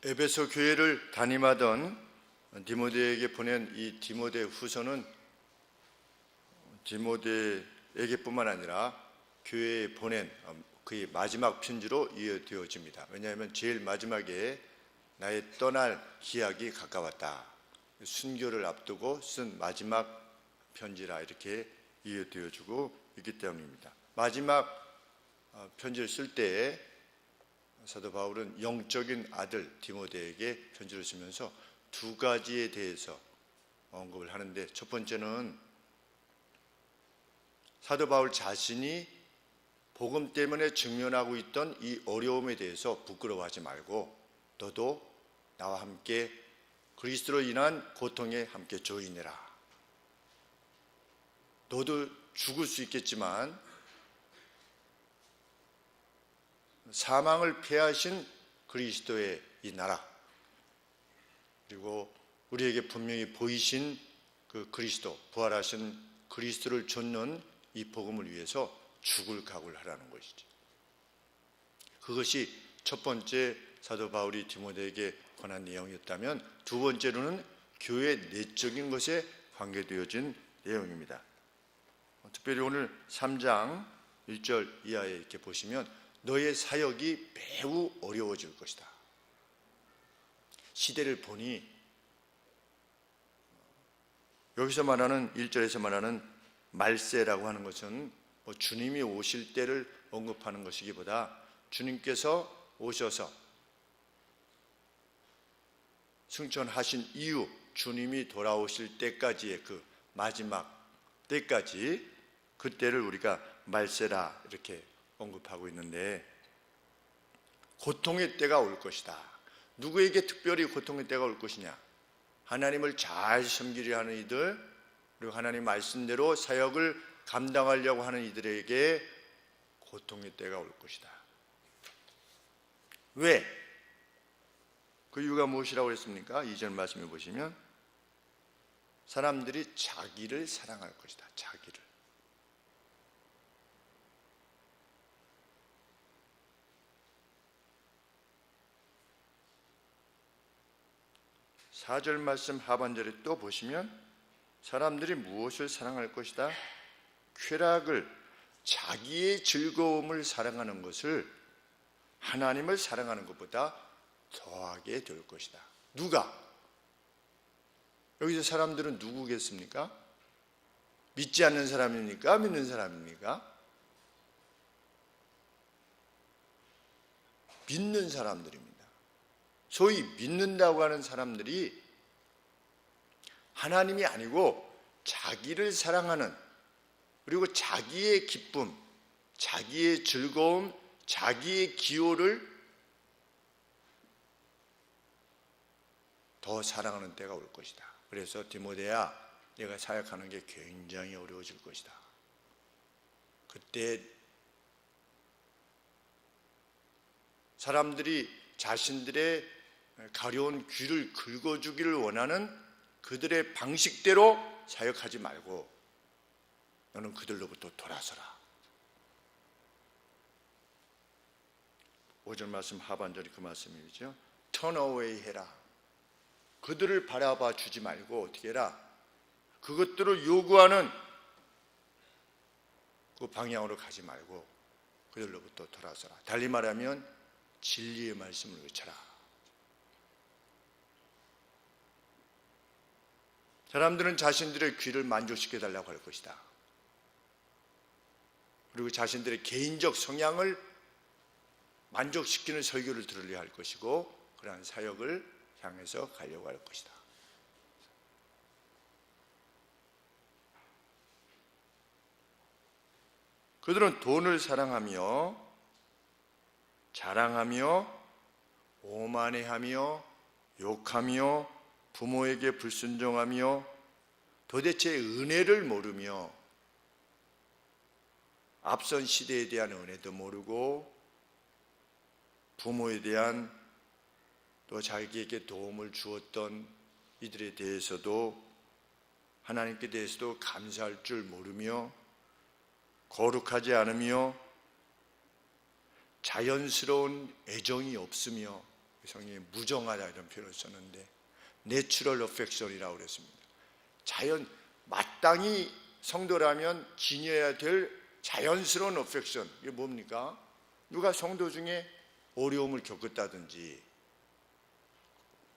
에베소 교회를 담임하던 디모데에게 보낸 이 디모데 후서는 디모데에게뿐만 아니라 교회에 보낸 그의 마지막 편지로 이어되어집니다. 왜냐하면 제일 마지막에 나의 떠날 기약이 가까웠다, 순교를 앞두고 쓴 마지막 편지라 이렇게 이어되어지고 있기 때문입니다. 마지막 편지를 쓸 때에 사도 바울은 영적인 아들 디모데에게 편지를 쓰면서 두 가지에 대해서 언급을 하는데, 첫 번째는 사도 바울 자신이 복음 때문에 직면하고 있던 이 어려움에 대해서 부끄러워하지 말고 너도 나와 함께 그리스도로 인한 고통에 함께 조인해라. 너도 죽을 수 있겠지만 사망을 패하신 그리스도의 이 나라, 그리고 우리에게 분명히 보이신 그 그리스도, 부활하신 그리스도를 좇는 이 복음을 위해서 죽을 각오를 하라는 것이죠. 그것이 첫 번째 사도 바울이 디모데에게 권한 내용이었다면, 두 번째로는 교회 내적인 것에 관계되어진 내용입니다. 특별히 오늘 3장 1절 이하에 이렇게 보시면 너의 사역이 매우 어려워질 것이다. 시대를 보니 여기서 말하는 1절에서 말하는 말세라고 하는 것은 주님이 오실 때를 언급하는 것이기보다 주님께서 오셔서 승천하신 이후 주님이 돌아오실 때까지의 그 마지막 때까지, 그때를 우리가 말세라 이렇게 언급하고 있는데, 고통의 때가 올 것이다. 누구에게 특별히 고통의 때가 올 것이냐? 하나님을 잘 섬기려 하는 이들, 그리고 하나님 말씀대로 사역을 감당하려고 하는 이들에게 고통의 때가 올 것이다. 왜? 그 이유가 무엇이라고 했습니까? 2절 말씀해 보시면 사람들이 자기를 사랑할 것이다. 자기를. 4절 말씀 하반절에 또 보시면 사람들이 무엇을 사랑할 것이다? 쾌락을, 자기의 즐거움을 사랑하는 것을 하나님을 사랑하는 것보다 더하게 될 것이다. 누가? 여기서 사람들은 누구겠습니까? 믿지 않는 사람입니까? 믿는 사람입니까? 믿는 사람들입니다. 소위 믿는다고 하는 사람들이 하나님이 아니고 자기를 사랑하는, 그리고 자기의 기쁨, 자기의 즐거움, 자기의 기호를 더 사랑하는 때가 올 것이다. 그래서 디모데야, 내가 사역하는 게 굉장히 어려워질 것이다. 그때 사람들이 자신들의 가려운 귀를 긁어주기를 원하는 그들의 방식대로 사역하지 말고 너는 그들로부터 돌아서라. 5절 말씀 하반절이 그 말씀이죠. Turn away 해라. 그들을 바라봐 주지 말고 어떻게 해라? 그것들을 요구하는 그 방향으로 가지 말고 그들로부터 돌아서라. 달리 말하면 진리의 말씀을 외쳐라. 사람들은 자신들의 귀를 만족시켜 달라고 할 것이다. 그리고 자신들의 개인적 성향을 만족시키는 설교를 들으려 할 것이고, 그러한 사역을 향해서 가려고 할 것이다. 그들은 돈을 사랑하며 자랑하며 오만해하며 욕하며 부모에게 불순종하며 도대체 은혜를 모르며 앞선 시대에 대한 은혜도 모르고 부모에 대한 또 자기에게 도움을 주었던 이들에 대해서도, 하나님께 대해서도 감사할 줄 모르며 거룩하지 않으며 자연스러운 애정이 없으며 성경에 무정하다 이런 표현을 썼는데 내추럴 어펙션이라고 그랬습니다. 자연, 마땅히 성도라면 지녀야 될 자연스러운 어펙션. 이게 뭡니까? 누가 성도 중에 어려움을 겪었다든지,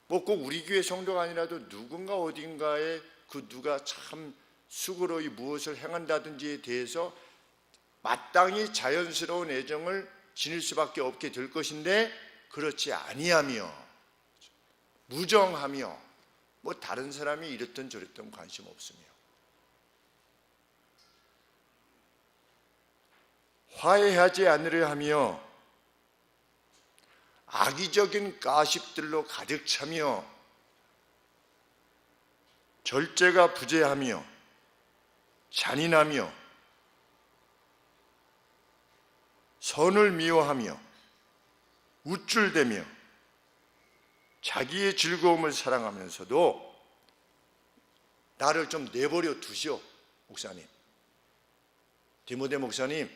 뭐 꼭 우리 교회 성도가 아니라도 누군가 어딘가에 그 누가 참 수고로이 무엇을 행한다든지에 대해서 마땅히 자연스러운 애정을 지닐 수밖에 없게 될 것인데, 그렇지 아니하며 무정하며 뭐 다른 사람이 이랬던 저랬던 관심 없으며 화해하지 않으려 하며 악의적인 가십들로 가득 차며 절제가 부재하며 잔인하며 선을 미워하며 우쭐대며 자기의 즐거움을 사랑하면서도 나를 좀 내버려 두시오. 목사님, 디모데 목사님,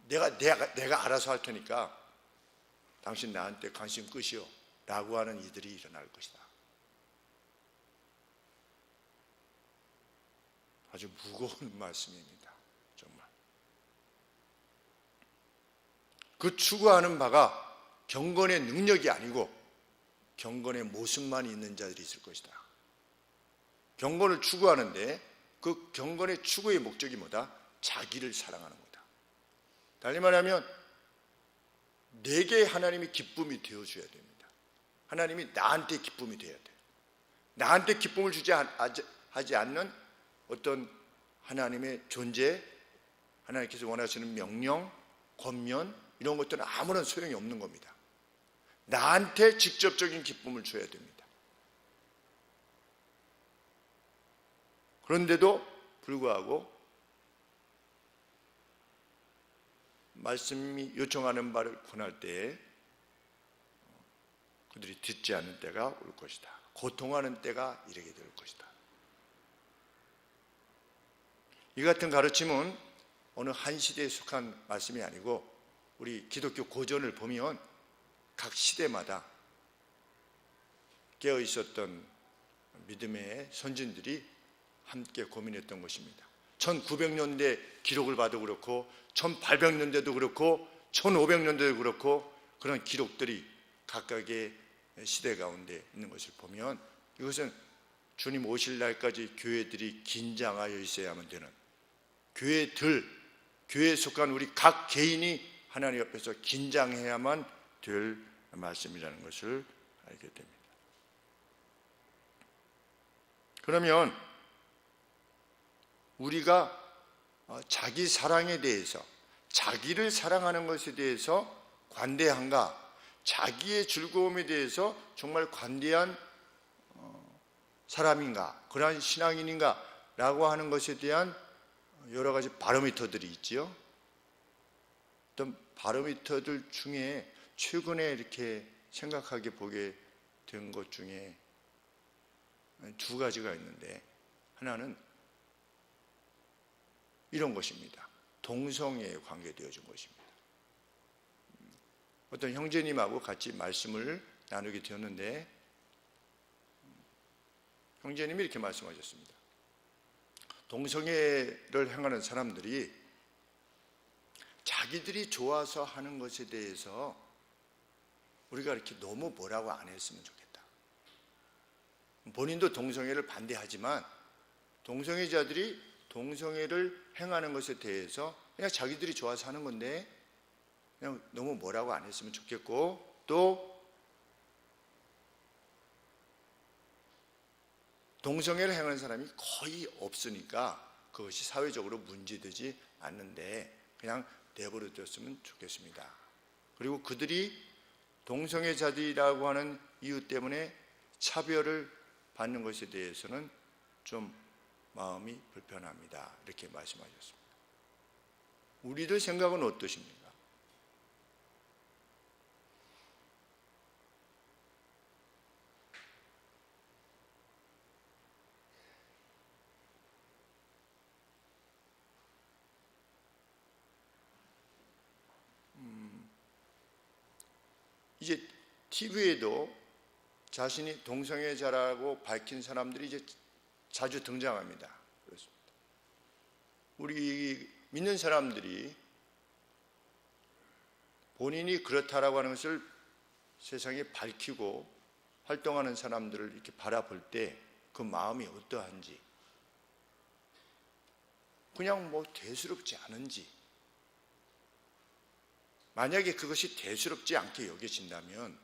내가 알아서 할 테니까 당신 나한테 관심 끄시오 라고 하는 이들이 일어날 것이다. 아주 무거운 말씀입니다. 정말 그 추구하는 바가 경건의 능력이 아니고 경건의 모습만 있는 자들이 있을 것이다. 경건을 추구하는데 그 경건의 추구의 목적이 뭐다? 자기를 사랑하는 거다. 달리 말하면 내게 하나님이 기쁨이 되어줘야 됩니다. 하나님이 나한테 기쁨이 되어야 돼요. 나한테 기쁨을 하지 않는 어떤 하나님의 존재, 하나님께서 원하시는 명령, 권면 이런 것들은 아무런 소용이 없는 겁니다. 나한테 직접적인 기쁨을 줘야 됩니다. 그런데도 불구하고 말씀이 요청하는 바를 권할 때에 그들이 듣지 않는 때가 올 것이다. 고통하는 때가 이르게 될 것이다. 이 같은 가르침은 어느 한 시대에 속한 말씀이 아니고 우리 기독교 고전을 보면 각 시대마다 깨어 있었던 믿음의 선진들이 함께 고민했던 것입니다. 1900년대 기록을 봐도 그렇고 1800년대도 그렇고 1500년대도 그렇고 그런 기록들이 각각의 시대 가운데 있는 것을 보면 이것은 주님 오실 날까지 교회들이 긴장하여 있어야만 되는, 교회에 속한 우리 각 개인이 하나님 앞에서 긴장해야만 될 말씀이라는 것을 알게 됩니다. 그러면 우리가 자기 사랑에 대해서, 자기를 사랑하는 것에 대해서 관대한가, 자기의 즐거움에 대해서 정말 관대한 사람인가, 그러한 신앙인인가 라고 하는 것에 대한 여러 가지 바로미터들이 있지요. 어떤 바로미터들 중에 최근에 이렇게 생각하게 보게 된 것 중에 두 가지가 있는데, 하나는 이런 것입니다. 동성애에 관계되어진 것입니다. 어떤 형제님하고 같이 말씀을 나누게 되었는데 형제님이 이렇게 말씀하셨습니다. 동성애를 행하는 사람들이 자기들이 좋아서 하는 것에 대해서 우리가 이렇게 너무 뭐라고 안 했으면 좋겠다. 본인도 동성애를 반대하지만 동성애자들이 동성애를 행하는 것에 대해서 그냥 자기들이 좋아서 하는 건데 그냥 너무 뭐라고 안 했으면 좋겠고, 또 동성애를 행하는 사람이 거의 없으니까 그것이 사회적으로 문제되지 않는데 그냥 내버려 뒀으면 좋겠습니다. 그리고 그들이 동성애자들이라고 하는 이유 때문에 차별을 받는 것에 대해서는 좀 마음이 불편합니다. 이렇게 말씀하셨습니다. 우리들 생각은 어떠십니까? 이제 TV에도 자신이 동성애자라고 밝힌 사람들이 이제 자주 등장합니다. 그렇습니다. 우리 믿는 사람들이 본인이 그렇다라고 하는 것을 세상에 밝히고 활동하는 사람들을 이렇게 바라볼 때 그 마음이 어떠한지, 그냥 뭐 대수롭지 않은지, 만약에 그것이 대수롭지 않게 여겨진다면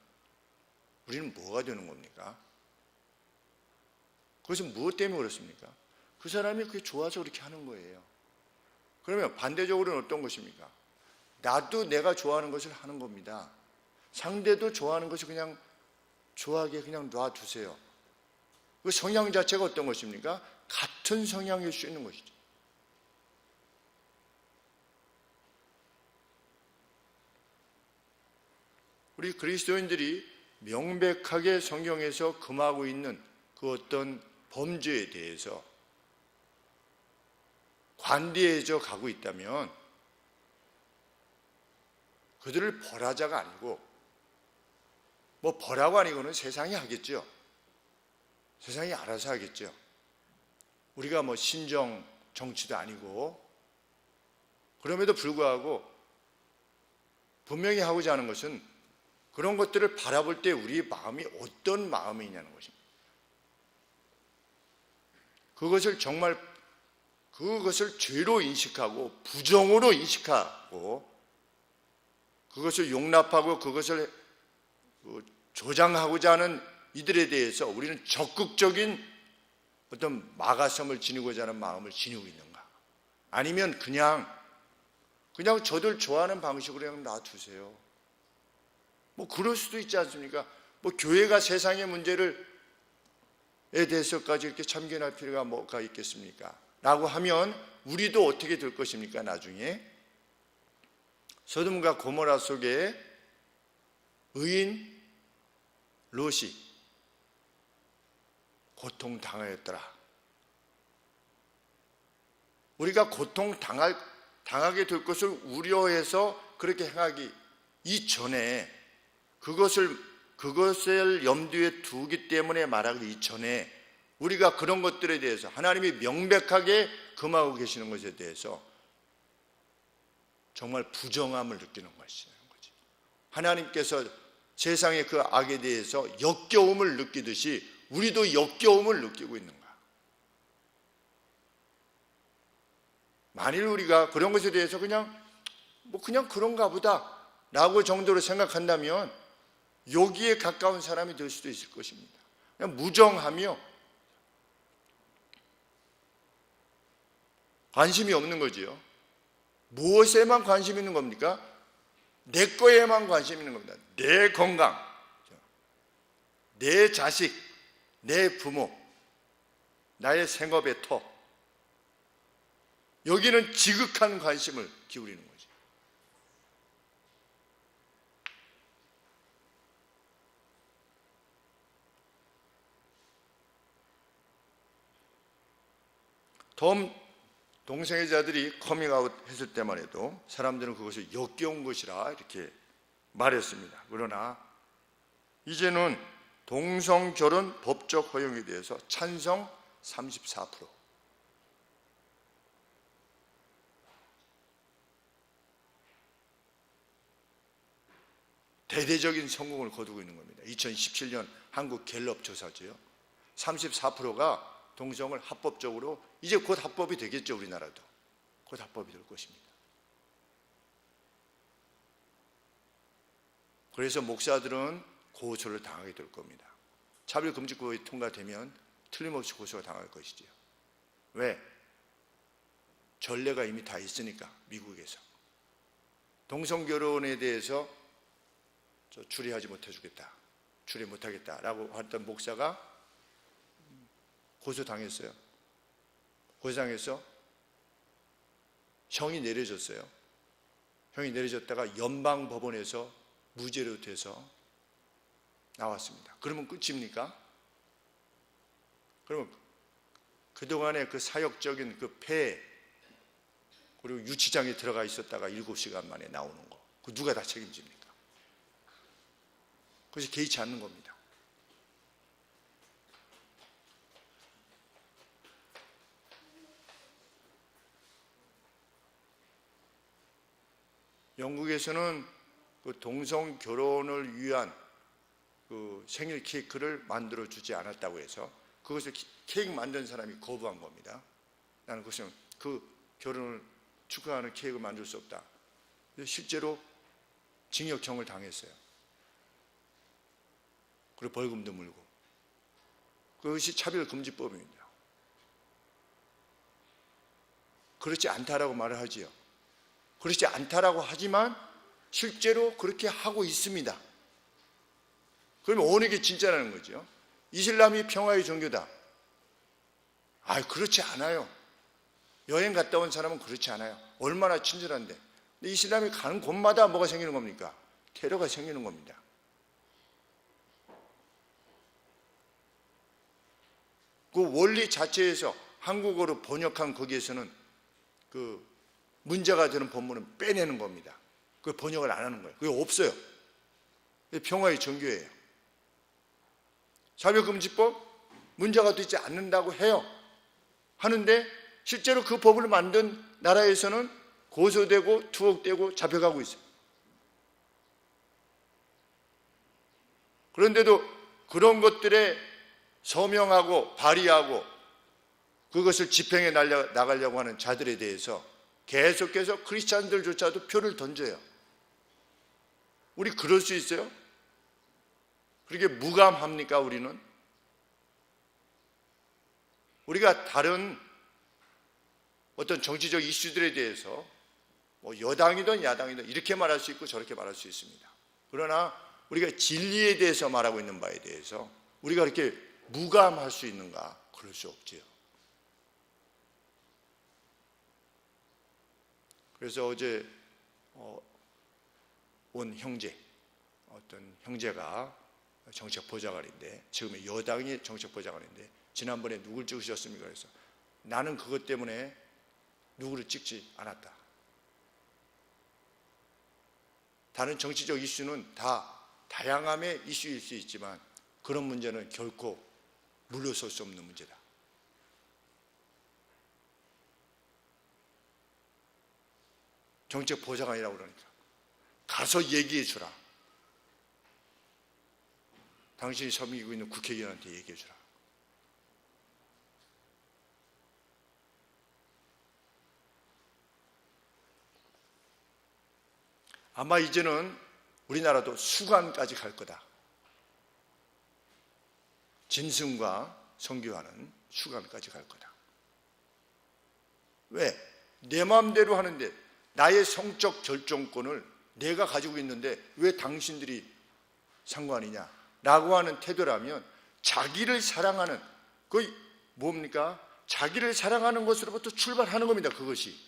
우리는 뭐가 되는 겁니까? 그것은 무엇 때문에 그렇습니까? 그 사람이 그게 좋아서 그렇게 하는 거예요. 그러면 반대적으로는 어떤 것입니까? 나도 내가 좋아하는 것을 하는 겁니다. 상대도 좋아하는 것을 그냥 좋아하게 그냥 놔두세요. 그 성향 자체가 어떤 것입니까? 같은 성향일 수 있는 것이죠. 우리 그리스도인들이 명백하게 성경에서 금하고 있는 그 어떤 범죄에 대해서 관대해져 가고 있다면 그들을 벌하자가 아니고, 뭐 벌하고 아니고는 세상이 하겠죠. 세상이 알아서 하겠죠. 우리가 뭐 신정 정치도 아니고. 그럼에도 불구하고 분명히 하고자 하는 것은 그런 것들을 바라볼 때 우리의 마음이 어떤 마음이냐는 것입니다. 그것을 정말 그것을 죄로 인식하고 부정으로 인식하고 그것을 용납하고 그것을 조장하고자 하는 이들에 대해서 우리는 적극적인 어떤 마가섬을 지니고자 하는 마음을 지니고 있는가? 아니면 그냥 저들 좋아하는 방식으로 그냥 놔두세요. 뭐 그럴 수도 있지 않습니까? 뭐 교회가 세상의 문제에 대해서까지 이렇게 참견할 필요가 뭐가 있겠습니까? 라고 하면 우리도 어떻게 될 것입니까? 나중에 소돔과 고모라 속에 의인 롯이 고통당하였더라. 우리가 고통당하게 될 것을 우려해서 그렇게 행하기 이전에 그것을 염두에 두기 때문에 말하기 이전에 우리가 그런 것들에 대해서 하나님이 명백하게 금하고 계시는 것에 대해서 정말 부정함을 느끼는 것이라는 거죠. 하나님께서 세상의 그 악에 대해서 역겨움을 느끼듯이 우리도 역겨움을 느끼고 있는가? 만일 우리가 그런 것에 대해서 그냥 그런가 보다 라고 정도로 생각한다면 여기에 가까운 사람이 될 수도 있을 것입니다. 그냥 무정하며 관심이 없는 거지요. 무엇에만 관심 있는 겁니까? 내 거에만 관심 있는 겁니다. 내 건강, 내 자식, 내 부모, 나의 생업의 터, 여기는 지극한 관심을 기울이는 거죠. 동성애자들이 커밍아웃 했을 때만 해도 사람들은 그것을 역겨운 것이라 이렇게 말했습니다. 그러나 이제는 동성결혼 법적 허용에 대해서 찬성 34%, 대대적인 성공을 거두고 있는 겁니다. 2017년 한국 갤럽 조사죠. 34%가 동성을 합법적으로, 이제 곧 합법이 되겠죠. 우리나라도 곧 합법이 될 것입니다. 그래서 목사들은 고소를 당하게 될 겁니다. 차별금지법이 통과되면 틀림없이 고소가 당할 것이지요. 왜? 전례가 이미 다 있으니까. 미국에서 동성결혼에 대해서 추리하지 못해주겠다, 추리 못하겠다라고 했던 목사가 고소당했어요. 고소당해서 형이 내려졌어요. 형이 내려졌다가 연방법원에서 무죄로 돼서 나왔습니다. 그러면 끝입니까? 그러면 그동안의 그 사역적인 그 폐, 그리고 유치장에 들어가 있었다가 7시간 만에 나오는 거, 그 누가 다 책임집니까? 그것이 개의치 않는 겁니다. 영국에서는 그 동성 결혼을 위한 그 생일 케이크를 만들어 주지 않았다고 해서 그것을 케이크 만든 사람이 거부한 겁니다. 나는 그것은 그 결혼을 축하하는 케이크를 만들 수 없다. 실제로 징역형을 당했어요. 그리고 벌금도 물고. 그것이 차별금지법입니다. 그렇지 않다라고 말을 하지요. 그렇지 않다라고 하지만 실제로 그렇게 하고 있습니다. 그러면 어느 게 진짜라는 거죠? 이슬람이 평화의 종교다. 그렇지 않아요. 여행 갔다 온 사람은 그렇지 않아요. 얼마나 친절한데. 근데 이슬람이 가는 곳마다 뭐가 생기는 겁니까? 테러가 생기는 겁니다. 그 원리 자체에서 한국어로 번역한 거기에서는 그 문제가 되는 본문은 빼내는 겁니다. 그 번역을 안 하는 거예요. 그게 없어요. 평화의 종교예요. 차별금지법 문제가 되지 않는다고 해요. 하는데 실제로 그 법을 만든 나라에서는 고소되고 투옥되고 잡혀가고 있어요. 그런데도 그런 것들에 서명하고 발의하고 그것을 집행해 나가려고 하는 자들에 대해서 계속해서 크리스찬들조차도 표를 던져요. 우리 그럴 수 있어요? 그렇게 무감합니까 우리는? 우리가 다른 어떤 정치적 이슈들에 대해서 뭐 여당이든 야당이든 이렇게 말할 수 있고 저렇게 말할 수 있습니다. 그러나 우리가 진리에 대해서 말하고 있는 바에 대해서 우리가 그렇게 무감할 수 있는가? 그럴 수 없지요. 그래서 어제 온 형제, 어떤 형제가 정책보좌관인데 지금의 여당이 정책보좌관인데 지난번에 누굴 찍으셨습니까? 그래서 나는 그것 때문에 누구를 찍지 않았다. 다른 정치적 이슈는 다 다양함의 이슈일 수 있지만 그런 문제는 결코 물러설 수 없는 문제다. 정책보좌관이라고 그러니까 가서 얘기해 주라. 당신이 섬기고 있는 국회의원한테 얘기해 주라. 아마 이제는 우리나라도 수관까지 갈 거다. 진승과 성교하는 수관까지 갈 거다. 왜? 내 마음대로 하는데 나의 성적 결정권을 내가 가지고 있는데 왜 당신들이 상관이냐? 라고 하는 태도라면 자기를 사랑하는, 그 뭡니까? 자기를 사랑하는 것으로부터 출발하는 겁니다. 그것이.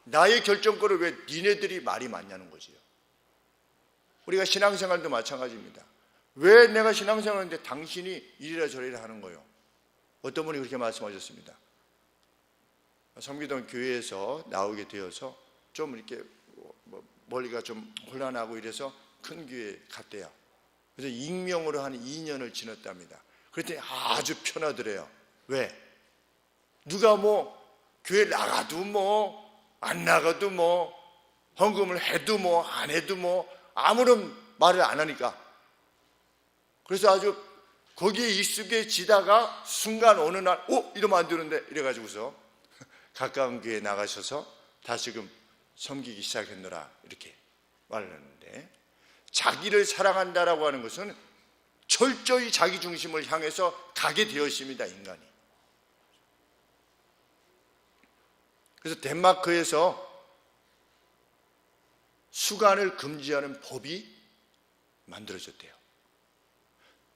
나의 결정권을 왜 니네들이 말이 많냐는 거지요. 우리가 신앙생활도 마찬가지입니다. 왜 내가 신앙생활하는데 당신이 이리라 저리라 하는 거예요? 어떤 분이 그렇게 말씀하셨습니다. 섬기던 교회에서 나오게 되어서 좀 이렇게 멀리가 좀 혼란하고 이래서 큰 교회에 갔대요. 그래서 익명으로 한 2년을 지냈답니다. 그랬더니 아주 편하더래요. 왜? 누가 뭐 교회 나가도 뭐 안 나가도 뭐 헌금을 해도 뭐 안 해도 뭐 아무런 말을 안 하니까. 그래서 아주 거기에 익숙해지다가 순간 어느 날 이러면 안 되는데 이래가지고서 가까운 교회에 나가셔서 다시금 섬기기 시작했노라 이렇게 말을 했는데, 자기를 사랑한다라고 하는 것은 철저히 자기 중심을 향해서 가게 되어 있습니다. 인간이. 그래서 덴마크에서 수간을 금지하는 법이 만들어졌대요.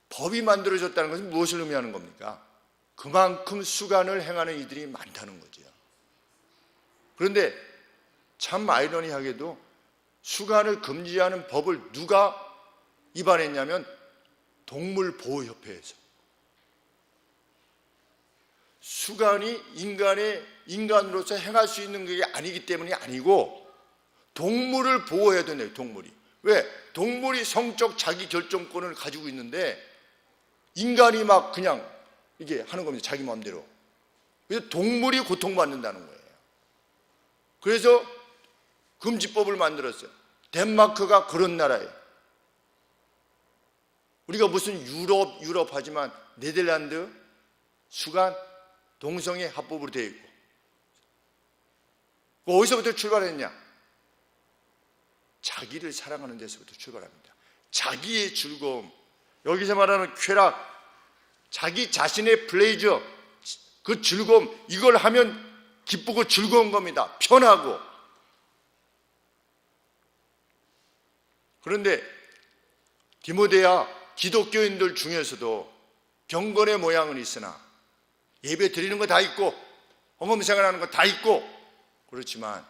법이 만들어졌다는 것은 무엇을 의미하는 겁니까? 그만큼 수간을 행하는 이들이 많다는 거죠. 그런데 참 아이러니하게도 수간을 금지하는 법을 누가 위반했냐면 동물보호협회에서. 수간이 인간으로서 행할 수 있는 게 아니기 때문이 아니고 동물을 보호해야 되네요. 동물이. 왜? 동물이 성적 자기 결정권을 가지고 있는데 인간이 막 그냥 이게 하는 겁니다. 자기 마음대로. 그래서 동물이 고통받는다는 거예요. 그래서 금지법을 만들었어요. 덴마크가 그런 나라예요. 우리가 무슨 유럽 하지만 네덜란드 수간 동성애 합법으로 되어 있고, 어디서부터 출발했냐? 자기를 사랑하는 데서부터 출발합니다. 자기의 즐거움, 여기서 말하는 쾌락, 자기 자신의 플레이저, 그 즐거움, 이걸 하면 기쁘고 즐거운 겁니다. 편하고. 그런데 디모데야 기독교인들 중에서도 경건의 모양은 있으나 예배 드리는 거 다 있고 헌금생활하는 거 다 있고, 그렇지만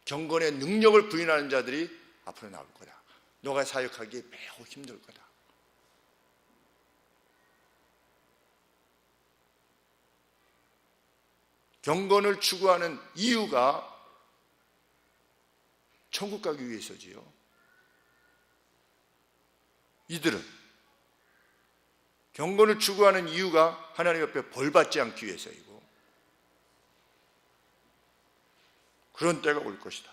경건의 능력을 부인하는 자들이 앞으로 나올 거다. 너가 사역하기에 매우 힘들 거다. 경건을 추구하는 이유가 천국 가기 위해서지요. 이들은 경건을 추구하는 이유가 하나님 앞에 벌받지 않기 위해서이고, 그런 때가 올 것이다.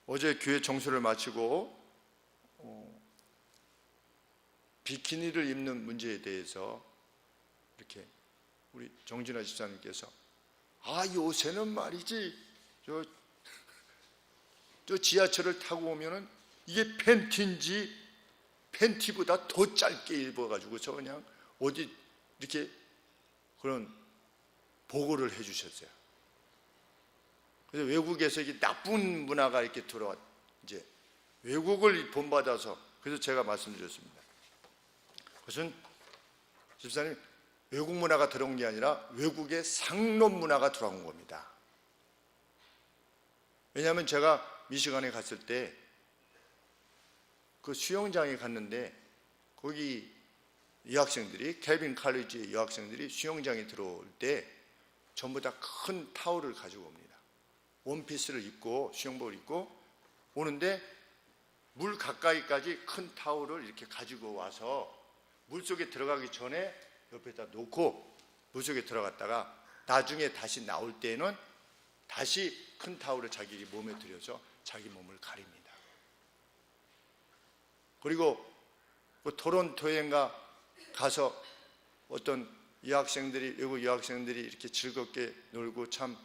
어제 교회 청소를 마치고 비키니를 입는 문제에 대해서 이렇게 우리 정진아 집사님께서 요새는 말이지 저 지하철을 타고 오면은 이게 팬티인지 팬티보다 더 짧게 입어가지고서 그냥 어디 이렇게 그런 보고를 해주셨어요. 그래서 외국에서 이게 나쁜 문화가 이렇게 들어왔, 이제 외국을 본받아서, 그래서 제가 말씀드렸습니다. 그것은 집사님, 외국 문화가 들어온 게 아니라 외국의 상놈 문화가 들어온 겁니다. 왜냐하면 제가 미시간에 갔을 때 그 수영장에 갔는데 거기 여학생들이, 켈빈 칼리지 여학생들이 수영장에 들어올 때 전부 다 큰 타올을 가지고 옵니다. 원피스를 입고 수영복을 입고 오는데 물 가까이까지 큰 타올을 이렇게 가지고 와서 물속에 들어가기 전에 옆에다 놓고 물속에 들어갔다가 나중에 다시 나올 때는 다시 큰 타올을 자기 몸에 들여서 자기 몸을 가립니다. 그리고 그 토론토에인가 가서 어떤 여학생들이, 외국 여학생들이 이렇게 즐겁게 놀고 참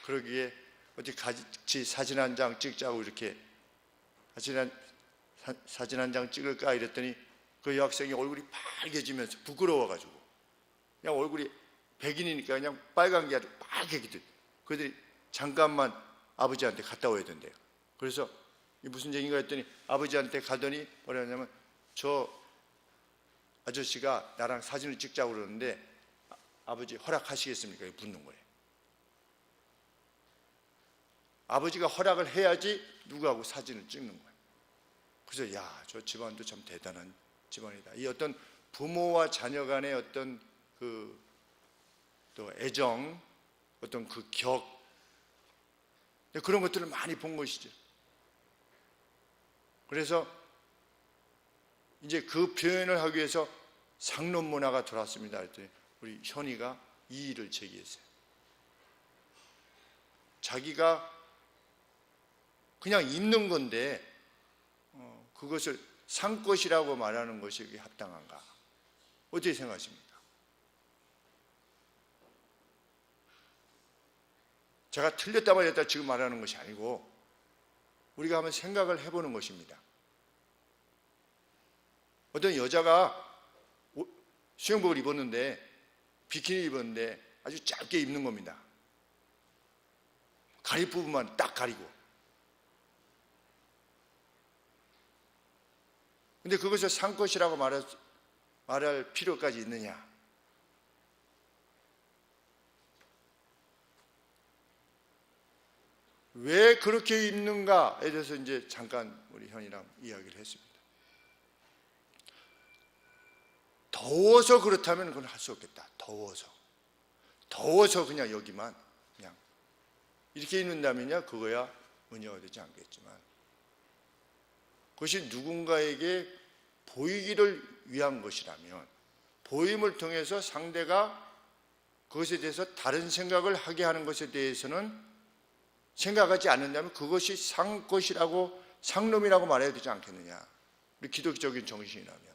그러기에 어디 같이 사진 한 장 찍자고 이렇게 사진 한 장 찍을까 이랬더니 그 여학생이 얼굴이 빨개지면서 부끄러워가지고 그냥 얼굴이 백인이니까 그냥 빨간 게 아주 빨개지듯 그들이 잠깐만 아버지한테 갔다 와야 된대요. 그래서 무슨 얘기인가 했더니 아버지한테 가더니 뭐라 하냐면 저 아저씨가 나랑 사진을 찍자고 그러는데 아버지 허락하시겠습니까? 묻는 거예요. 아버지가 허락을 해야지 누구하고 사진을 찍는 거예요. 그래서 야, 저 집안도 참 대단한 집안이다. 이 어떤 부모와 자녀 간의 어떤 그 또 애정, 어떤 그 격, 그런 것들을 많이 본 것이죠. 그래서 이제 그 표현을 하기 위해서 상놈 문화가 들어왔습니다. 그랬더니 우리 현이가 이의를 제기했어요. 자기가 그냥 입는 건데 그것을 상것이라고 말하는 것이 합당한가? 어떻게 생각하십니까? 제가 틀렸다 말했다 지금 말하는 것이 아니고 우리가 한번 생각을 해보는 것입니다. 어떤 여자가 수영복을 입었는데 비키니 입었는데 아주 짧게 입는 겁니다. 가릴 부분만 딱 가리고. 근데 그것을 상것이라고 말할 필요까지 있느냐? 왜 그렇게 입는가에 대해서 이제 잠깐 우리 현이랑 이야기를 했습니다. 더워서 그렇다면 그건 할 수 없겠다. 더워서 그냥 여기만 그냥 이렇게 있는다면야 그거야 은혜가 되지 않겠지만, 그것이 누군가에게 보이기를 위한 것이라면, 보임을 통해서 상대가 그것에 대해서 다른 생각을 하게 하는 것에 대해서는 생각하지 않는다면 그것이 상것이라고, 상놈이라고 말해야 되지 않겠느냐. 우리 기독적인 정신이라면.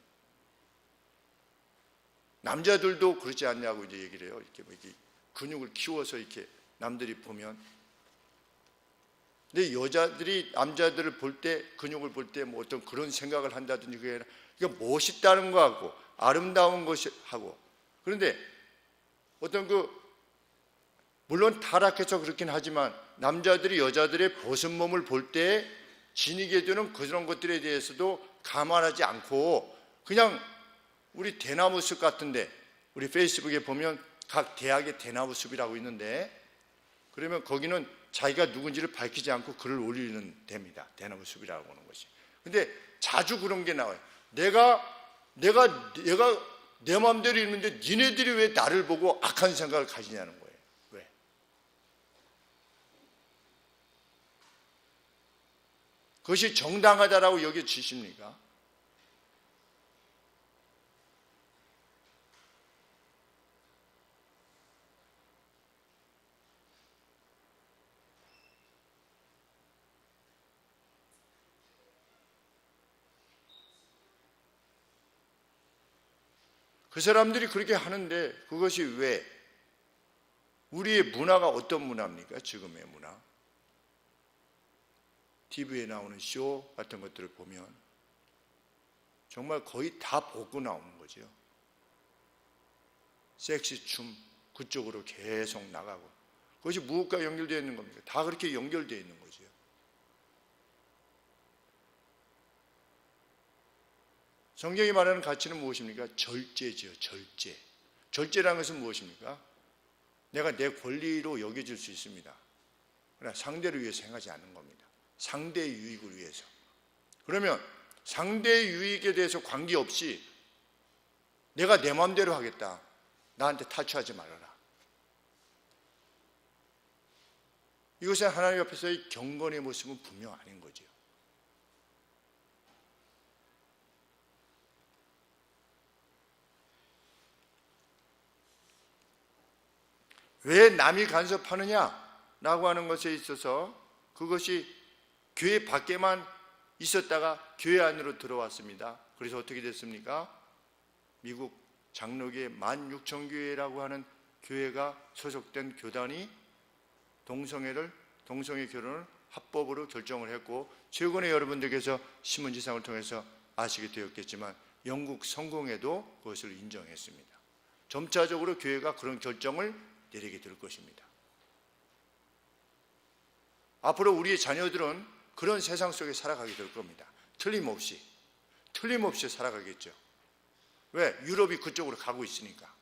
남자들도 그렇지 않냐고 이제 얘기를 해요. 이렇게 근육을 키워서 이렇게 남들이 보면. 근데 여자들이 남자들을 볼 때, 근육을 볼 때 뭐 어떤 그런 생각을 한다든지, 그게 아니라 그러니까 멋있다는 거 하고 아름다운 것이 하고. 그런데 어떤 물론 타락해서 그렇긴 하지만 남자들이 여자들의 벗은 몸을 볼 때 지니게 되는 그런 것들에 대해서도 감안하지 않고, 그냥 우리 대나무 숲 같은데, 우리 페이스북에 보면 각 대학의 대나무 숲이라고 있는데, 그러면 거기는 자기가 누군지를 밝히지 않고 글을 올리는 데입니다. 대나무 숲이라고 하는 것이. 근데 자주 그런 게 나와요. 내가 내 마음대로 있는데 니네들이 왜 나를 보고 악한 생각을 가지냐는 거예요. 왜? 그것이 정당하다라고 여겨지십니까? 그 사람들이 그렇게 하는데 그것이 왜? 우리의 문화가 어떤 문화입니까? 지금의 문화. TV에 나오는 쇼 같은 것들을 보면 정말 거의 다 보고 나오는 거죠. 섹시 춤 그쪽으로 계속 나가고, 그것이 무엇과 연결되어 있는 겁니까? 다 그렇게 연결되어 있는 거죠. 성경이 말하는 가치는 무엇입니까? 절제지요. 절제라는 것은 무엇입니까? 내가 내 권리로 여겨질 수 있습니다. 그러나 상대를 위해서 행하지 않는 겁니다. 상대의 유익을 위해서. 그러면 상대의 유익에 대해서 관계없이 내가 내 마음대로 하겠다. 나한테 타치하지 말아라. 이것은 하나님 앞에서의 경건의 모습은 분명 아닌 거죠. 왜 남이 간섭하느냐라고 하는 것에 있어서 그것이 교회 밖에만 있었다가 교회 안으로 들어왔습니다. 그래서 어떻게 됐습니까? 미국 장로교회 16,000교회라고 하는 교회가 소속된 교단이 동성애 결혼을 합법으로 결정을 했고, 최근에 여러분들께서 신문지상을 통해서 아시게 되었겠지만 영국 성공회도 그것을 인정했습니다. 점차적으로 교회가 그런 결정을 내리게 될 것입니다. 앞으로 우리의 자녀들은 그런 세상 속에 살아가게 될 겁니다. 틀림없이 살아가겠죠. 왜? 유럽이 그쪽으로 가고 있으니까.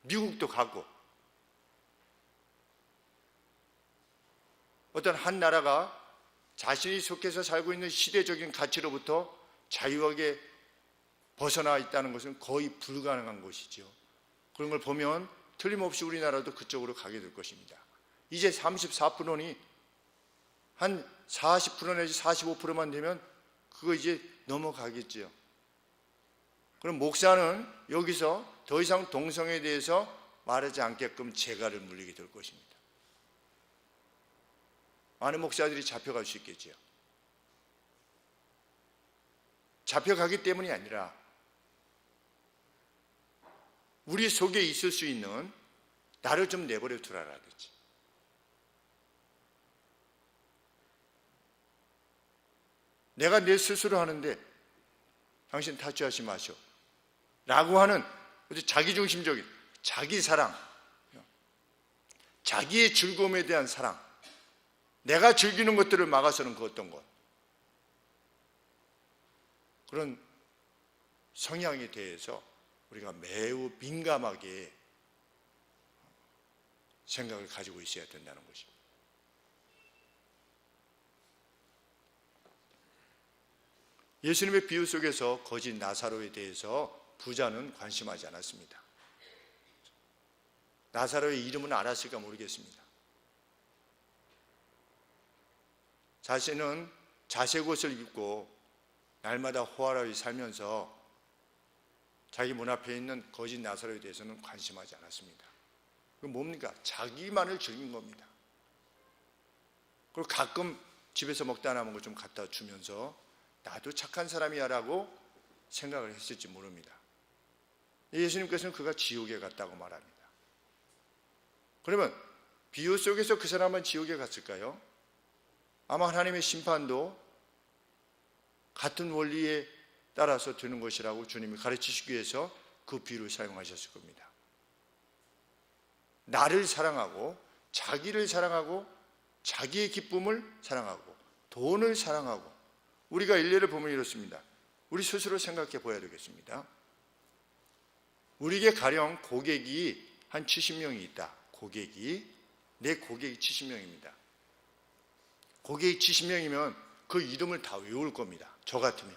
미국도 가고. 어떤 한 나라가 자신이 속해서 살고 있는 시대적인 가치로부터 자유하게 벗어나 있다는 것은 거의 불가능한 것이죠. 그런 걸 보면 틀림없이 우리나라도 그쪽으로 가게 될 것입니다. 이제 34%니 한 40% 내지 45%만 되면 그거 이제 넘어가겠지요. 그럼 목사는 여기서 더 이상 동성애에 대해서 말하지 않게끔 재갈을 물리게 될 것입니다. 많은 목사들이 잡혀갈 수 있겠지요. 잡혀가기 때문이 아니라 우리 속에 있을 수 있는 나를 좀 내버려 두라라든지, 내가 내 스스로 하는데 당신 타치하지 마시오 라고 하는 자기중심적인 자기 사랑, 자기의 즐거움에 대한 사랑, 내가 즐기는 것들을 막아서는 그 어떤 것, 그런 성향에 대해서 우리가 매우 민감하게 생각을 가지고 있어야 된다는 것입니다. 예수님의 비유 속에서 거짓 나사로에 대해서 부자는 관심하지 않았습니다. 나사로의 이름은 알았을까 모르겠습니다. 자신은 자색 옷을 입고 날마다 호화로이 살면서 자기 문 앞에 있는 거짓 나사로에 대해서는 관심하지 않았습니다. 그건 뭡니까? 자기만을 즐긴 겁니다. 그리고 가끔 집에서 먹다 남은 거 좀 갖다 주면서 나도 착한 사람이야 라고 생각을 했을지 모릅니다. 예수님께서는 그가 지옥에 갔다고 말합니다. 그러면 비유 속에서 그 사람은 지옥에 갔을까요? 아마 하나님의 심판도 같은 원리에 따라서 되는 것이라고 주님이 가르치시기 위해서 그 비유를 사용하셨을 겁니다. 나를 사랑하고 자기를 사랑하고 자기의 기쁨을 사랑하고 돈을 사랑하고, 우리가 일례를 보면 이렇습니다. 우리 스스로 생각해 보아야 되겠습니다. 우리에게 가령 고객이 한 70명이 있다. 내 고객이 70명입니다. 고객이 70명이면 그 이름을 다 외울 겁니다. 저 같으면.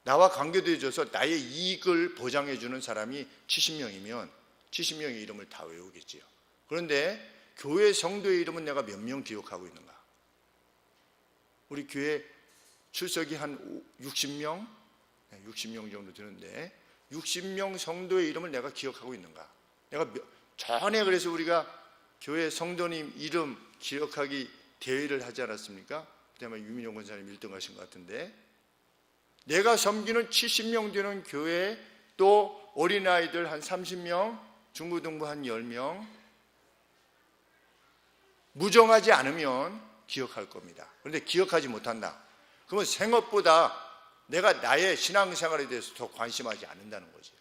나와 관계되어져서 나의 이익을 보장해 주는 사람이 70명이면 70명의 이름을 다 외우겠지요. 그런데 교회 성도의 이름은 내가 몇 명 기억하고 있는가? 우리 교회 출석이 한 60명? 60명 정도 되는데 60명 성도의 이름을 내가 기억하고 있는가? 내가 전에 그래서 우리가 교회 성도님 이름 기억하기 대회를 하지 않았습니까? 그때 아마 유민용 권사님 1등 하신 것 같은데, 내가 섬기는 70명 되는 교회, 또 어린아이들 한 30명, 중고등부 한 10명, 무정하지 않으면 기억할 겁니다. 그런데 기억하지 못한다. 그러면 생업보다 내가 나의 신앙생활에 대해서 더 관심하지 않는다는 거죠.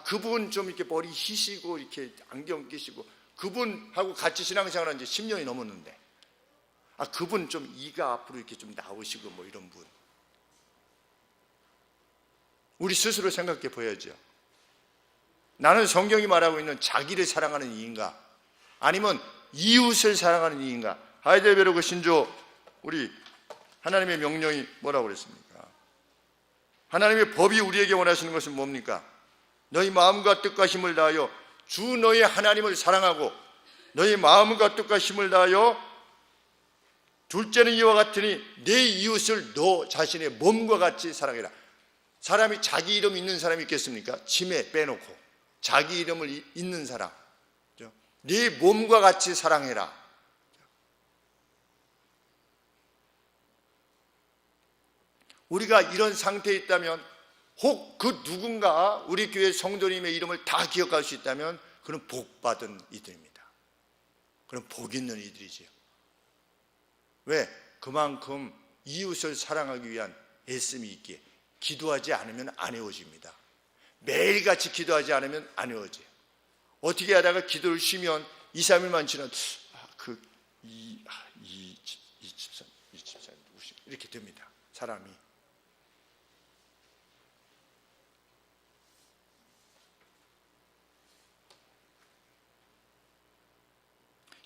그분 좀 이렇게 머리 희시고 이렇게 안경 끼시고, 그분하고 같이 신앙생활한 지 10년이 넘었는데, 그분 좀 이가 앞으로 이렇게 좀 나오시고 뭐 이런 분. 우리 스스로 생각해 보야죠. 나는 성경이 말하고 있는 자기를 사랑하는 이인가? 아니면 이웃을 사랑하는 이인가? 하이델베르그 신조, 우리 하나님의 명령이 뭐라고 그랬습니까? 하나님의 법이 우리에게 원하시는 것은 뭡니까? 너희 마음과 뜻과 힘을 다하여 주 너희 하나님을 사랑하고 너희 마음과 뜻과 힘을 다하여, 둘째는 이와 같으니 내 이웃을 너 자신의 몸과 같이 사랑해라. 사람이 자기 이름 있는 사람이 있겠습니까? 침에 빼놓고 자기 이름을 있는 사람, 네 몸과 같이 사랑해라. 우리가 이런 상태에 있다면, 혹 그 누군가 우리 교회 성도님의 이름을 다 기억할 수 있다면 그는 복받은 이들입니다. 그는 복 있는 이들이지요. 왜? 그만큼 이웃을 사랑하기 위한 애씀이 있기에. 기도하지 않으면 안 외워집니다. 매일같이 기도하지 않으면 안 외워져요. 어떻게 하다가 기도를 쉬면 2, 3일만 지나도 이 집사 누구시 이렇게 됩니다. 사람이.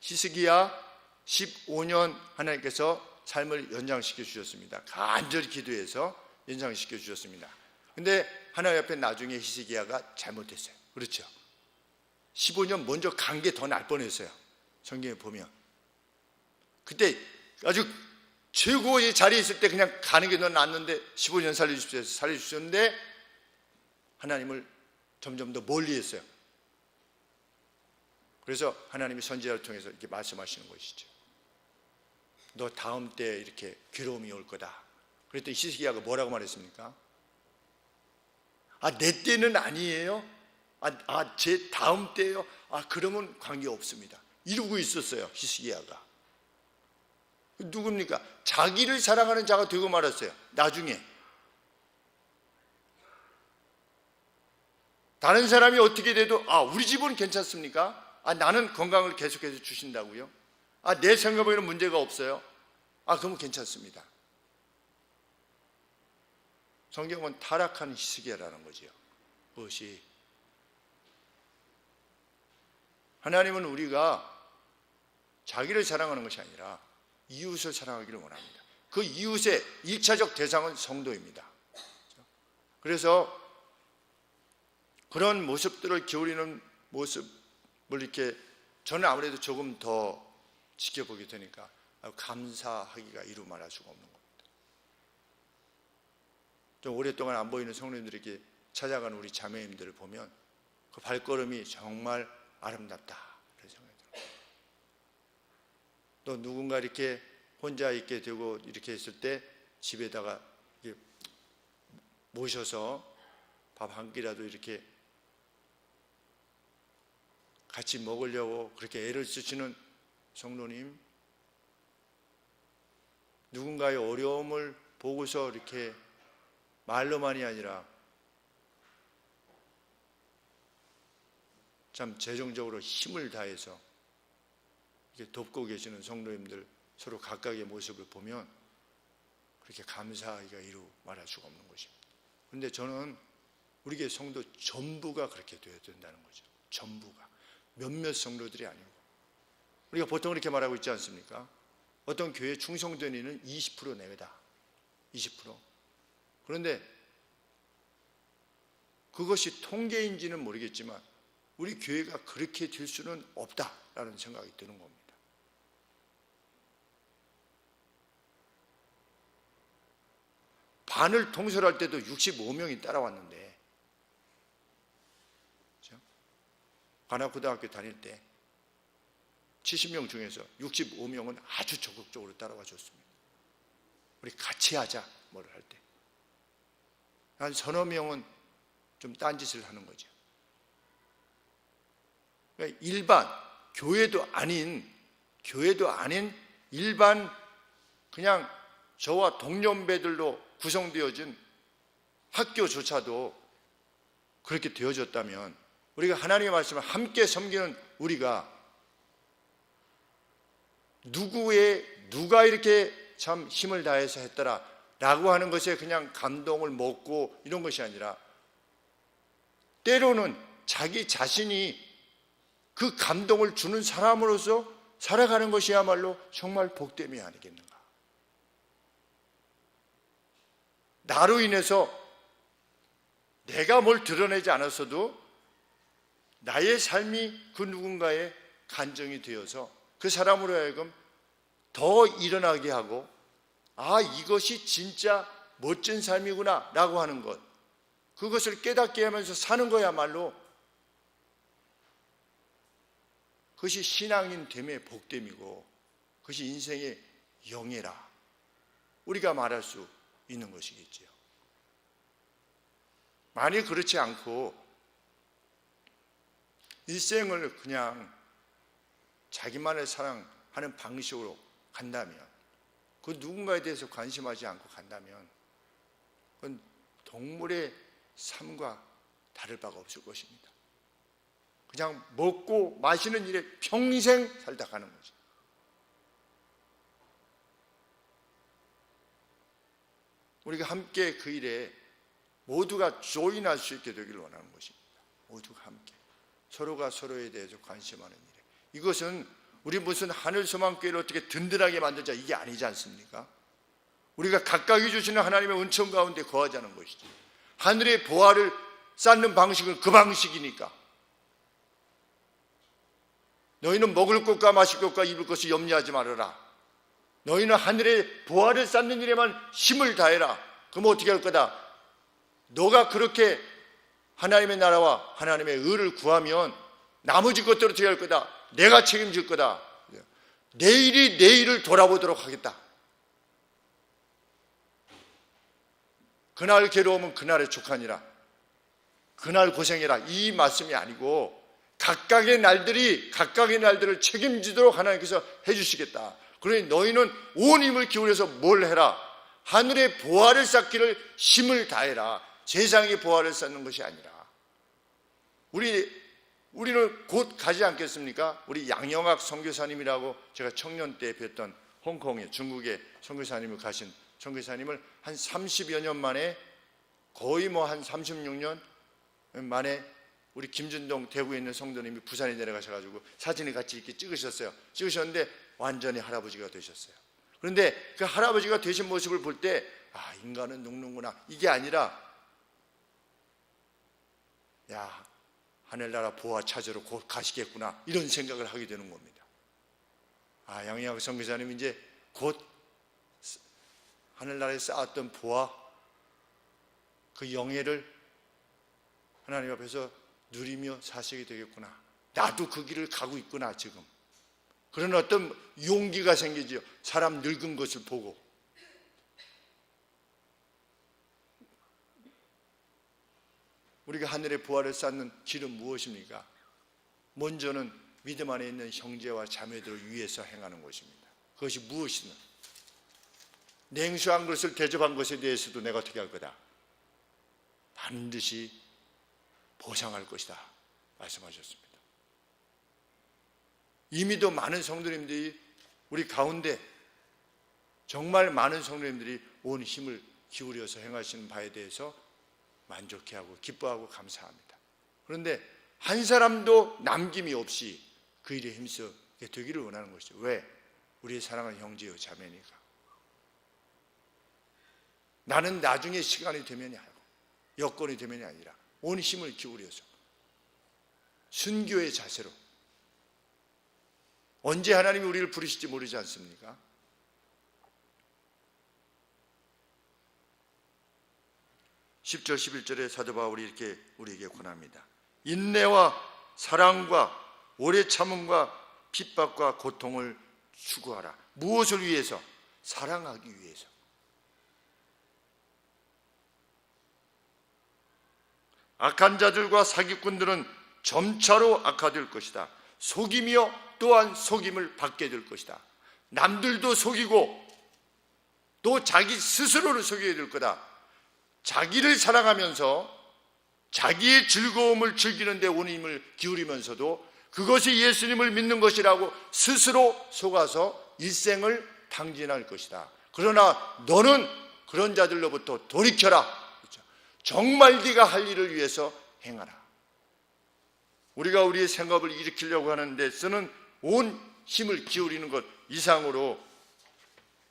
히스기야 15년 하나님께서 삶을 연장시켜 주셨습니다. 간절히 기도해서 연장시켜 주셨습니다. 근데 하나님 앞에 나중에 히스기야가 잘못했어요. 그렇죠? 15년 먼저 간 게 더 날 뻔했어요. 성경에 보면. 그때 아주 최고의 자리에 있을 때 그냥 가는 게 더 낫는데 15년 살려주십시오 해서 살려주셨는데 하나님을 점점 더 멀리 했어요. 그래서 하나님이 선지자를 통해서 이렇게 말씀하시는 것이죠. 너 다음 때 이렇게 괴로움이 올 거다. 그랬더니 히스기야가 뭐라고 말했습니까? 내 때는 아니에요? 제 다음 때예요? 그러면 관계없습니다. 이러고 있었어요, 히스기야가. 누굽니까? 자기를 사랑하는 자가 되고 말았어요. 나중에 다른 사람이 어떻게 돼도 우리 집은 괜찮습니까? 나는 건강을 계속해서 주신다고요? 내 생각에는 문제가 없어요? 그러면 괜찮습니다. 성경은 타락한 히스기야라는 거죠. 무엇이? 하나님은 우리가 자기를 사랑하는 것이 아니라 이웃을 사랑하기를 원합니다. 그 이웃의 1차적 대상은 성도입니다. 그래서 그런 모습들을 기울이는 모습을 이렇게 저는 아무래도 조금 더 지켜보게 되니까 감사하기가 이루 말할 수가 없는 겁니다. 좀 오랫동안 안 보이는 성도님들에게 찾아가는 우리 자매님들을 보면 그 발걸음이 정말 아름답다 그런 생각이 들어요. 또 누군가 이렇게 혼자 있게 되고 이렇게 했을 때 집에다가 이렇게 모셔서 밥 한 끼라도 이렇게 같이 먹으려고 그렇게 애를 쓰시는 성도님, 누군가의 어려움을 보고서 이렇게 말로만이 아니라 참 재정적으로 힘을 다해서 이렇게 돕고 계시는 성도님들 서로 각각의 모습을 보면 그렇게 감사하기가 이루 말할 수가 없는 것입니다. 그런데 저는 우리 교회 성도 전부가 그렇게 되어야 된다는 거죠. 전부가. 몇몇 성도들이 아니고. 우리가 보통 그렇게 말하고 있지 않습니까? 어떤 교회 충성된 이는 20% 내외다. 20%. 그런데 그것이 통계인지는 모르겠지만 우리 교회가 그렇게 될 수는 없다라는 생각이 드는 겁니다. 반을 통솔할 때도 65명이 따라왔는데 관악고등학교 다닐 때 70명 중에서 65명은 아주 적극적으로 따라와 줬습니다. 우리 같이 하자 뭐를 할 때. 한 서너 명은 좀 딴짓을 하는 거죠. 그러니까 일반 교회도 아닌 일반 그냥 저와 동년배들로 구성되어진 학교조차도 그렇게 되어졌다면 우리가 하나님의 말씀을 함께 섬기는 우리가 누가 이렇게 참 힘을 다해서 했더라 라고 하는 것에 그냥 감동을 먹고 이런 것이 아니라 때로는 자기 자신이 그 감동을 주는 사람으로서 살아가는 것이야말로 정말 복됨이 아니겠는가. 나로 인해서 내가 뭘 드러내지 않았어도 나의 삶이 그 누군가의 간증이 되어서 그 사람으로 하여금 더 일어나게 하고 이것이 진짜 멋진 삶이구나 라고 하는 것, 그것을 깨닫게 하면서 사는 거야말로 그것이 신앙인 됨의 복됨이고 그것이 인생의 영예라 우리가 말할 수 있는 것이겠지요. 만약 그렇지 않고 일생을 그냥 자기만을 사랑하는 방식으로 간다면, 그 누군가에 대해서 관심하지 않고 간다면 그건 동물의 삶과 다를 바가 없을 것입니다. 그냥 먹고 마시는 일에 평생 살다 가는 거죠. 우리가 함께 그 일에 모두가 조인할 수 있게 되기를 원하는 것입니다. 모두가 함께 서로가 서로에 대해서 관심하는 일에, 이것은 우리 무슨 하늘소망교회를 어떻게 든든하게 만들자 이게 아니지 않습니까? 우리가 각각이 주시는 하나님의 은총 가운데 거하자는 것이죠. 하늘의 보화를 쌓는 방식은 그 방식이니까 너희는 먹을 것과 마실 것과 입을 것을 염려하지 말아라. 너희는 하늘의 보화를 쌓는 일에만 힘을 다해라. 그럼 어떻게 할 거다? 너가 그렇게 하나님의 나라와 하나님의 의를 구하면 나머지 것들을 어떻게 할 거다? 내가 책임질 거다. 내일이 내일을 돌아보도록 하겠다. 그날 괴로우면 그날에 족하니라. 그날 고생해라. 이 말씀이 아니고 각각의 날들을 책임지도록 하나님께서 해주시겠다. 그러니 너희는 온 힘을 기울여서 뭘 해라? 하늘의 보화를 쌓기를 힘을 다해라. 세상의 보화를 쌓는 것이 아니라. 우리는 곧 가지 않겠습니까? 우리 양영학 선교사님이라고 제가 청년 때 뵀던 홍콩에 중국에 선교사님을 가신 선교사님을 한 30여 년 만에, 거의 한 36년 만에 우리 김준동 대구에 있는 성도님이 부산에 내려가셔가지고 사진을 같이 이렇게 찍으셨어요. 찍으셨는데 완전히 할아버지가 되셨어요. 그런데 그 할아버지가 되신 모습을 볼 때 인간은 늙는구나, 이게 아니라 야, 하늘나라 보화 찾으러 곧 가시겠구나, 이런 생각을 하게 되는 겁니다. 양희학 선교사님 이제 곧 하늘나라에 쌓았던 보화, 그 영예를 하나님 앞에서 누리며 사시게 되겠구나, 나도 그 길을 가고 있구나 지금, 그런 어떤 용기가 생기죠. 사람 늙은 것을 보고. 우리가 하늘의 보화를 쌓는 길은 무엇입니까? 먼저는 믿음 안에 있는 형제와 자매들을 위해서 행하는 것입니다. 그것이 무엇이냐? 냉수한 것을 대접한 것에 대해서도 내가 어떻게 할 거다? 반드시 보상할 것이다 말씀하셨습니다. 이미도 많은 성도님들이 우리 가운데, 정말 많은 성도님들이 온 힘을 기울여서 행하시는 바에 대해서 만족해하고 기뻐하고 감사합니다. 그런데 한 사람도 남김이 없이 그 일에 힘쓰게 되기를 원하는 것이죠. 왜? 우리의 사랑하는 형제요 자매니까. 나는 나중에 시간이 되면이 아니고 여건이 되면이 아니라 온 힘을 기울여서 순교의 자세로, 언제 하나님이 우리를 부르실지 모르지 않습니까? (10절 11절에) 사도 바울이 이렇게 우리에게 권합니다. 인내와 사랑과 오래 참음과 핍박과 고통을 추구하라. 무엇을 위해서? 사랑하기 위해서. 악한 자들과 사기꾼들은 점차로 악화될 것이다. 속이며 또한 속임을 받게 될 것이다. 남들도 속이고 또 자기 스스로를 속이게 될 거다. 자기를 사랑하면서 자기의 즐거움을 즐기는 데 온 힘을 기울이면서도 그것이 예수님을 믿는 것이라고 스스로 속아서 일생을 탕진할 것이다. 그러나 너는 그런 자들로부터 돌이켜라. 정말 네가 할 일을 위해서 행하라. 우리가 우리의 생업을 일으키려고 하는 데 쓰는 온 힘을 기울이는 것 이상으로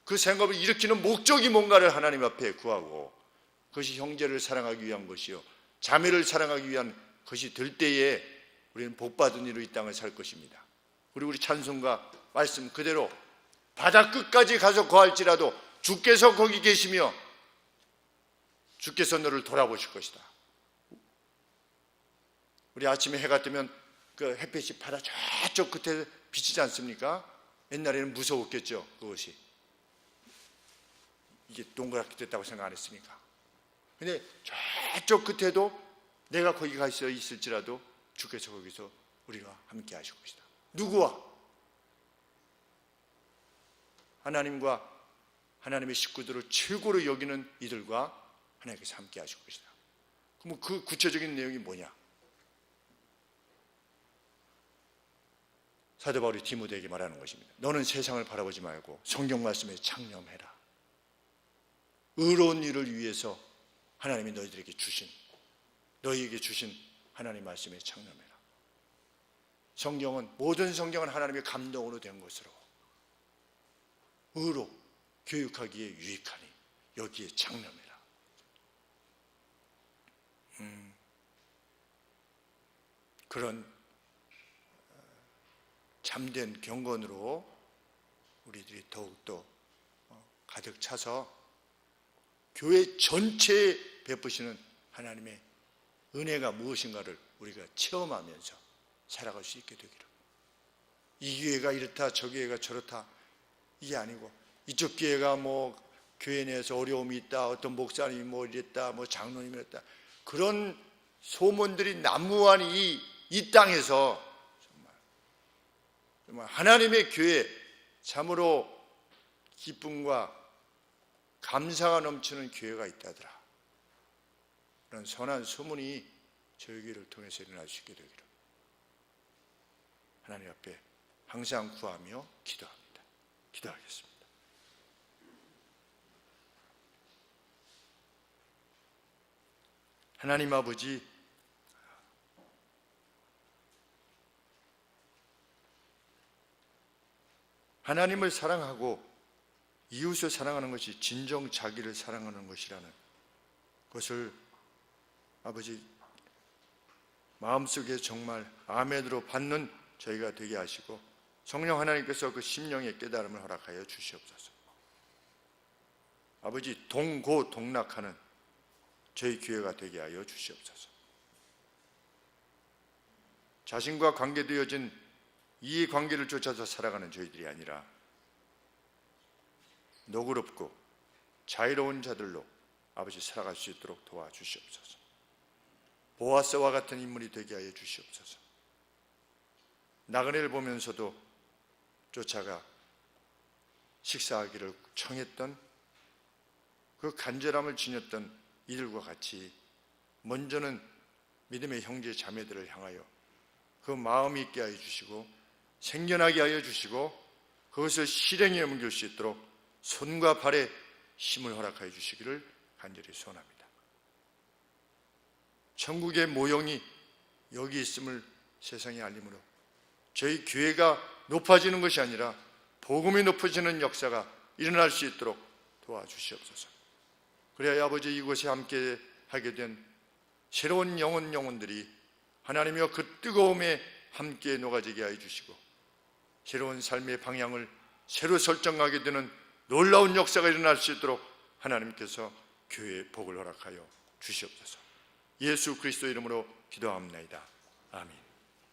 그 생업을 일으키는 목적이 뭔가를 하나님 앞에 구하고, 그것이 형제를 사랑하기 위한 것이요 자매를 사랑하기 위한 것이 될 때에 우리는 복받은 이로 이 땅을 살 것입니다. 우리 찬송가 말씀 그대로 바다 끝까지 가서 거할지라도 주께서 거기 계시며 주께서 너를 돌아보실 것이다. 우리 아침에 해가 뜨면 그 햇빛이 바다 저쪽 끝에 비치지 않습니까? 옛날에는 무서웠겠죠. 그것이 이게 동그랗게 됐다고 생각 안 했으니까. 근데 저쪽 끝에도 내가 거기 가 있을지라도 주께서 거기서 우리가 함께 하실 것이다. 누구와? 하나님과 하나님의 식구들을 최고로 여기는 이들과 하나님께서 함께 하실 것이다. 그럼 그 구체적인 내용이 뭐냐? 사도 바울이 디모데에게 말하는 것입니다. 너는 세상을 바라보지 말고 성경 말씀에 창념해라. 의로운 일을 위해서 하나님이 너희에게 주신 하나님 말씀에 창념해라. 모든 성경은 하나님의 감동으로 된 것으로 의로 교육하기에 유익하니 여기에 창념해라. 그런 참된 경건으로 우리들이 더욱더 가득 차서 교회 전체에 베푸시는 하나님의 은혜가 무엇인가를 우리가 체험하면서 살아갈 수 있게 되기를. 이 교회가 이렇다 저 교회가 저렇다 이게 아니고, 이쪽 교회가 뭐 교회 내에서 어려움이 있다, 어떤 목사님이 뭐 이랬다, 뭐 장로님이 이랬다, 그런 소문들이 난무한 이 땅에서 정말 하나님의 교회, 참으로 기쁨과 감사가 넘치는 교회가 있다더라, 그런 선한 소문이 저희 교회를 통해서 일어날 수 있게 되기를 하나님 앞에 항상 구하며 기도합니다. 기도하겠습니다. 하나님 아버지, 하나님을 사랑하고 이웃을 사랑하는 것이 진정 자기를 사랑하는 것이라는 것을 아버지 마음속에 정말 아멘으로 받는 저희가 되게 하시고 성령 하나님께서 그 심령의 깨달음을 허락하여 주시옵소서. 아버지 동고동락하는 저희 교회가 되게 하여 주시옵소서. 자신과 관계되어진 이 관계를 쫓아서 살아가는 저희들이 아니라 너그럽고 자유로운 자들로 아버지 살아갈 수 있도록 도와주시옵소서. 보아스와 같은 인물이 되게 하여 주시옵소서. 나그네를 보면서도 쫓아가 식사하기를 청했던 그 간절함을 지녔던 이들과 같이 먼저는 믿음의 형제 자매들을 향하여 그 마음이 있게 하여 주시고 생겨나게 하여 주시고 그것을 실행에 옮길 수 있도록 손과 발에 힘을 허락하여 주시기를 간절히 소원합니다. 천국의 모형이 여기 있음을 세상에 알림으로 저희 교회가 높아지는 것이 아니라 복음이 높아지는 역사가 일어날 수 있도록 도와주시옵소서. 그래야 아버지 이곳에 함께 하게 된 새로운 영혼들이 하나님이여 그 뜨거움에 함께 녹아지게 하여 주시고 새로운 삶의 방향을 새로 설정하게 되는 놀라운 역사가 일어날 수 있도록 하나님께서 교회에 복을 허락하여 주시옵소서. 예수 그리스도 이름으로 기도합니다. 아멘.